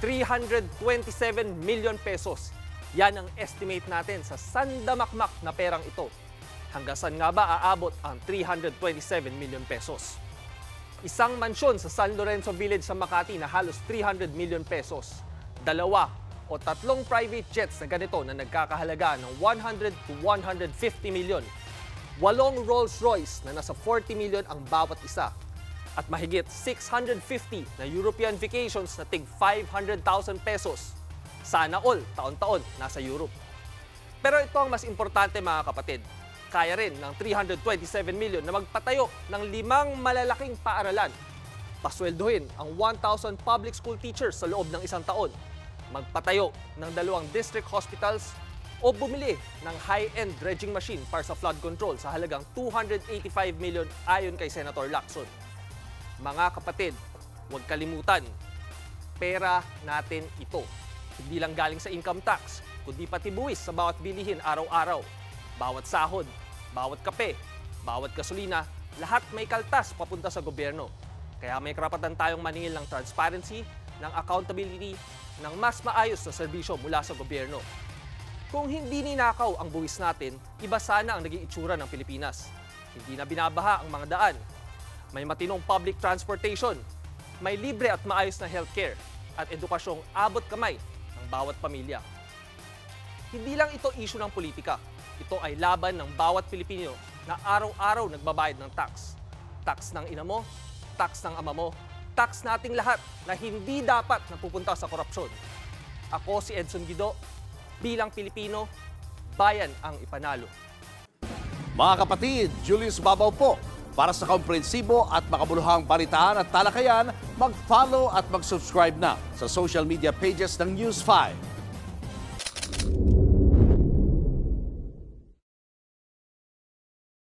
327 million pesos. Yan ang estimate natin sa sandamakmak na perang ito. Hanggang saan nga ba aabot ang 327 million pesos? Isang mansyon sa San Lorenzo Village sa Makati na halos 300 million pesos. 2 o 3 private jets na ganito na nagkakahalaga ng 100 to 150 million. 8 Rolls-Royce na nasa 40 million ang bawat isa. At mahigit 650 na European vacations na tig 500,000 pesos. Sana all, taon-taon, nasa Europe. Pero ito ang mas importante mga kapatid. Kaya rin ng 327 million na magpatayo ng 5 malalaking paaralan. Pasweldohin ang 1,000 public school teachers sa loob ng 1 taon. Magpatayo ng 2 district hospitals o bumili ng high-end dredging machine para sa flood control sa halagang 285 million ayon kay Senator Lacson. Mga kapatid, huwag kalimutan, pera natin ito. Hindi lang galing sa income tax, kundi pati buwis sa bawat bilihin araw-araw. Bawat sahod, bawat kape, bawat gasolina, lahat may kaltas papunta sa gobyerno. Kaya may karapatan tayong maningil ng transparency, ng accountability, ng mas maayos na serbisyo mula sa gobyerno. Kung hindi ninakaw ang buwis natin, iba sana ang naging itsura ng Pilipinas. Hindi na binabaha ang mga daan. May matinong public transportation, may libre at maayos na healthcare, at edukasyong abot kamay ng bawat pamilya. Hindi lang ito issue ng politika. Ito ay laban ng bawat Pilipino na araw-araw nagbabayad ng tax. Tax ng ina mo, tax ng ama mo, tax nating lahat na hindi dapat napupunta sa korupsyon. Ako si Edson Guido, bilang Pilipino, bayan ang ipanalo. Mga kapatid, Julius Babaw po. Para sa komprehensibo at makabuluhang balitaan at talakayan, mag-follow at mag-subscribe na sa social media pages ng News 5.